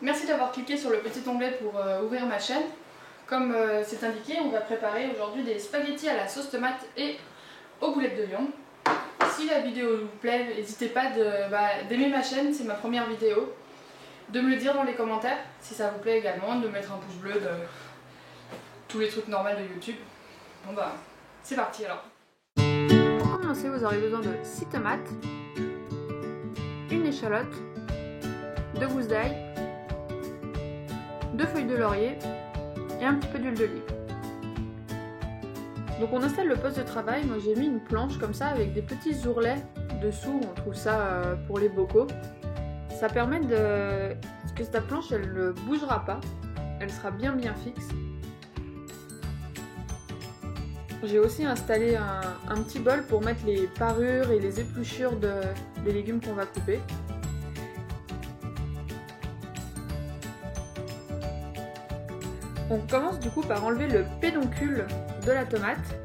Merci d'avoir cliqué sur le petit onglet pour ouvrir ma chaîne. Comme c'est indiqué, on va préparer aujourd'hui des spaghettis à la sauce tomate et aux boulettes de viande. Si la vidéo vous plaît, n'hésitez pas d'aimer ma chaîne, c'est ma première vidéo. De me le dire dans les commentaires si ça vous plaît également, de mettre un pouce bleu, de tous les trucs normaux de YouTube. Bon bah, c'est parti alors. Pour commencer, vous aurez besoin de 6 tomates, une échalote, 2 gousses d'ail, 2 feuilles de laurier et un petit peu d'huile d'olive. Donc on installe le poste de travail. Moi j'ai mis une planche comme ça avec des petits ourlets dessous, on trouve ça pour les bocaux. Ça permet que cette planche elle ne bougera pas, elle sera bien fixe. J'ai aussi installé un petit bol pour mettre les parures et les épluchures des légumes qu'on va couper. On commence du coup par enlever le pédoncule de la tomate.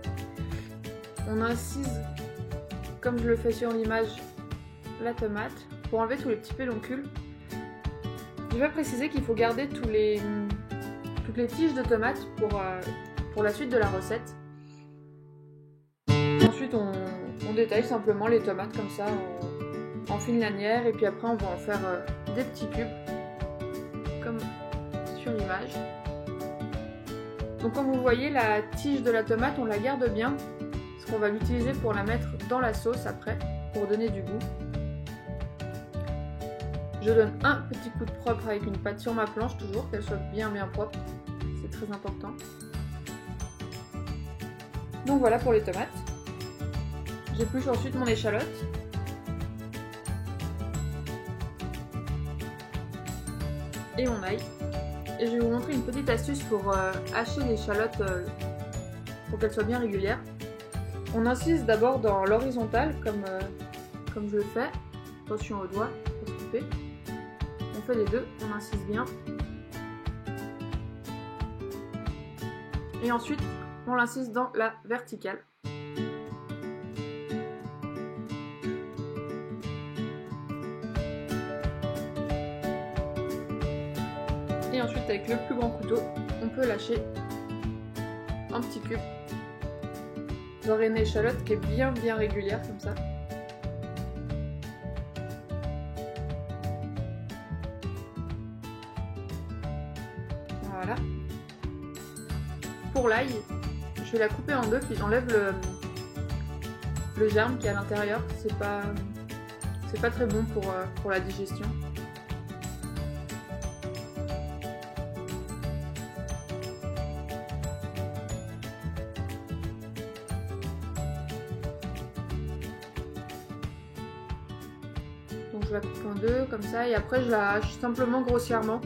On incise, comme je le fais sur l'image, la tomate pour enlever tous les petits pédoncules. Je vais préciser qu'il faut garder toutes les tiges de tomates pour la suite de la recette. Ensuite on détaille simplement les tomates comme ça en fines lanières et puis après on va en faire des petits cubes comme sur l'image. Donc comme vous voyez, la tige de la tomate on la garde bien parce qu'on va l'utiliser pour la mettre dans la sauce après pour donner du goût. Je donne un petit coup de propre avec une pâte sur ma planche toujours, qu'elle soit bien propre, c'est très important. Donc voilà pour les tomates. J'épluche ensuite mon échalote. Et mon ail. Et je vais vous montrer une petite astuce pour hacher l'échalote pour qu'elle soit bien régulière. On incise d'abord dans l'horizontale comme je le fais. Attention aux doigts pour se couper. On fait les deux, on incise bien. Et ensuite on l'incise dans la verticale. Et ensuite avec le plus grand couteau, on peut lâcher un petit cube. Vous aurez une échalote qui est bien régulière comme ça. Voilà. Pour l'ail, je vais la couper en deux puis j'enlève le germe qui est à l'intérieur. C'est pas très bon pour la digestion. Donc je la coupe en deux comme ça et après je la hache simplement grossièrement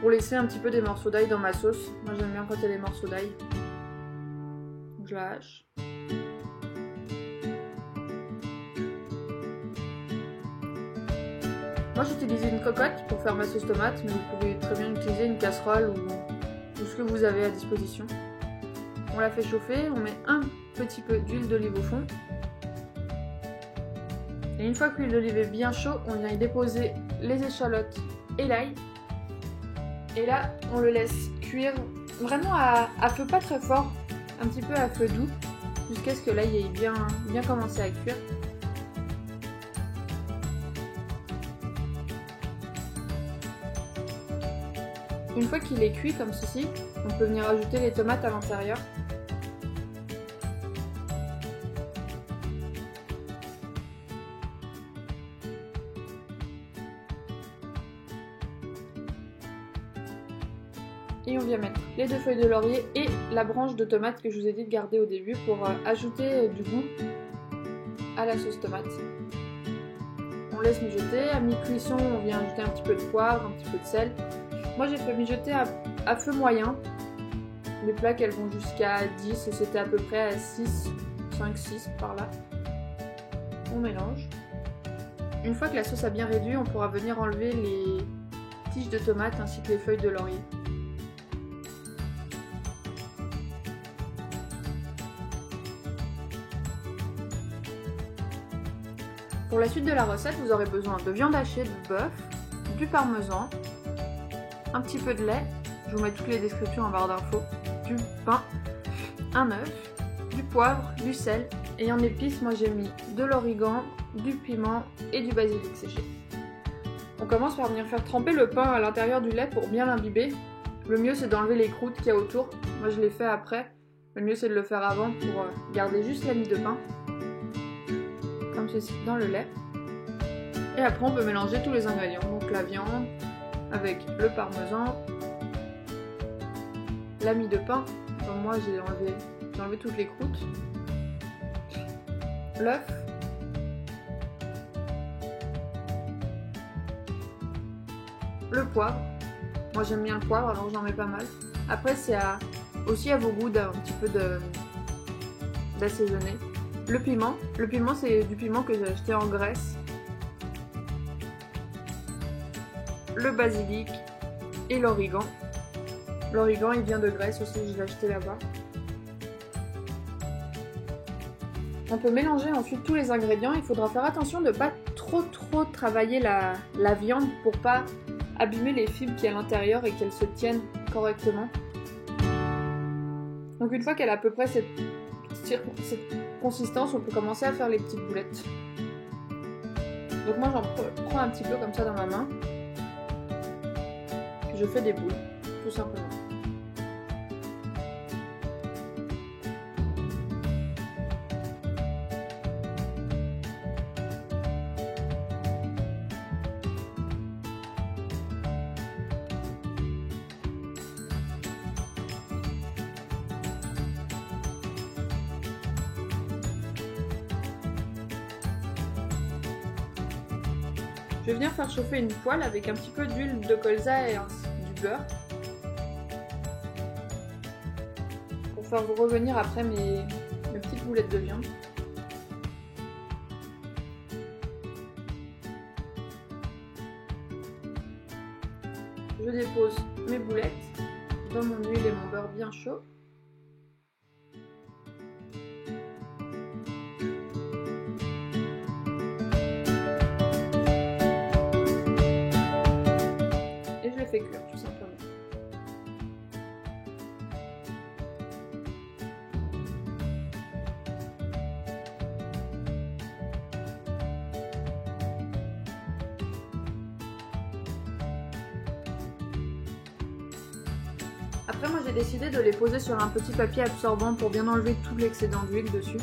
pour laisser un petit peu des morceaux d'ail dans ma sauce. Moi j'aime bien quand il y a des morceaux d'ail. Donc je la hache. Moi j'utilise une cocotte pour faire ma sauce tomate, mais vous pouvez très bien utiliser une casserole ou ce que vous avez à disposition. On la fait chauffer, on met un petit peu d'huile d'olive au fond. Et une fois que l'huile d'olive est bien chaud, on vient y déposer les échalotes et l'ail. Et là, on le laisse cuire vraiment à feu pas très fort, un petit peu à feu doux, jusqu'à ce que l'ail ait bien commencé à cuire. Une fois qu'il est cuit comme ceci, on peut venir ajouter les tomates à l'intérieur. Et on vient mettre les 2 feuilles de laurier et la branche de tomate que je vous ai dit de garder au début pour ajouter du goût à la sauce tomate. On laisse mijoter, à mi-cuisson on vient ajouter un petit peu de poivre, un petit peu de sel. Moi j'ai fait mijoter à feu moyen. Les plaques elles vont jusqu'à 10 et c'était à peu près à 6, 5, 6 par là. On mélange. Une fois que la sauce a bien réduit, on pourra venir enlever les tiges de tomates ainsi que les feuilles de laurier. Pour la suite de la recette, vous aurez besoin de viande hachée, de bœuf, du parmesan, un petit peu de lait, je vous mets toutes les descriptions en barre d'infos, du pain, un œuf, du poivre, du sel, et en épices, moi j'ai mis de l'origan, du piment et du basilic séché. On commence par venir faire tremper le pain à l'intérieur du lait pour bien l'imbiber. Le mieux c'est d'enlever les croûtes qu'il y a autour, moi je l'ai fait après, le mieux c'est de le faire avant pour garder juste la mie de pain, comme ceci dans le lait. Et après on peut mélanger tous les ingrédients, donc la viande avec le parmesan, la mie de pain, donc moi j'ai enlevé toutes les croûtes, l'œuf, le poivre, moi j'aime bien le poivre alors j'en mets pas mal. Après c'est aussi à vos goûts d'un petit peu d'assaisonner. Le piment c'est du piment que j'ai acheté en Grèce. Le basilic et l'origan. L'origan il vient de Grèce aussi, je l'ai acheté là-bas. On peut mélanger ensuite tous les ingrédients, il faudra faire attention de ne pas trop travailler la viande pour pas abîmer les fibres qui est à l'intérieur et qu'elles se tiennent correctement. Donc une fois qu'elle a à peu près cette consistance, on peut commencer à faire les petites boulettes. Donc moi j'en prends un petit peu comme ça dans ma main. Je fais des boules, tout simplement. Je vais venir faire chauffer une poêle avec un petit peu d'huile de colza et du beurre pour faire revenir après mes petites boulettes de viande. Je dépose mes boulettes dans mon huile et mon beurre bien chaud. Fait cuire tout simplement. Après moi j'ai décidé de les poser sur un petit papier absorbant pour bien enlever tout l'excédent d'huile dessus.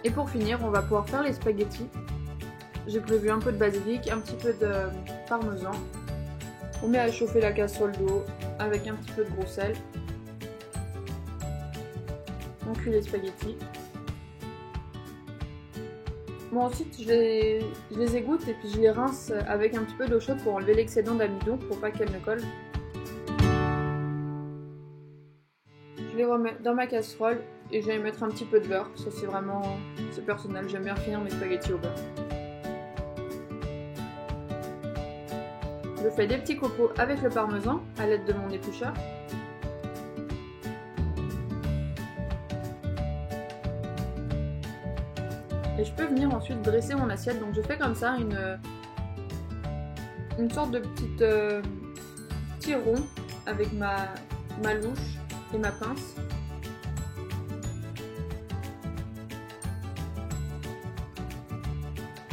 Et pour finir on va pouvoir faire les spaghettis. J'ai prévu un peu de basilic, un petit peu de parmesan. On met à chauffer la casserole d'eau avec un petit peu de gros sel. On cuit les spaghettis. Bon ensuite je les égoutte et puis je les rince avec un petit peu d'eau chaude pour enlever l'excédent d'amidon pour pas qu'elles ne collent. Je les remets dans ma casserole et je vais mettre un petit peu de beurre. Ça c'est personnel, j'aime bien finir mes spaghettis au beurre. Je fais des petits copeaux avec le parmesan à l'aide de mon éplucheur. Et je peux venir ensuite dresser mon assiette. Donc je fais comme ça une sorte de petit rond avec ma louche et ma pince.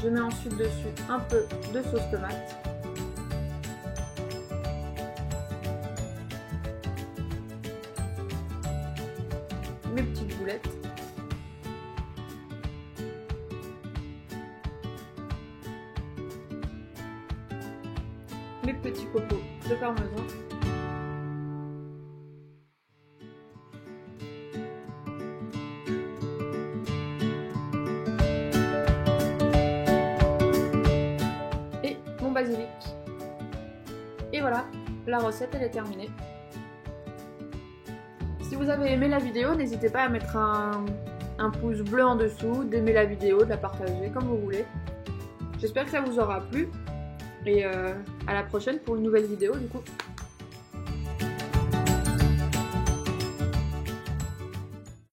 Je mets ensuite dessus un peu de sauce tomate. Mes petites boulettes. Mes petits copeaux de parmesan. Et mon basilic. Et voilà, la recette elle est terminée. Si vous avez aimé la vidéo, n'hésitez pas à mettre un pouce bleu en dessous, d'aimer la vidéo, de la partager comme vous voulez. J'espère que ça vous aura plu et à la prochaine pour une nouvelle vidéo du coup.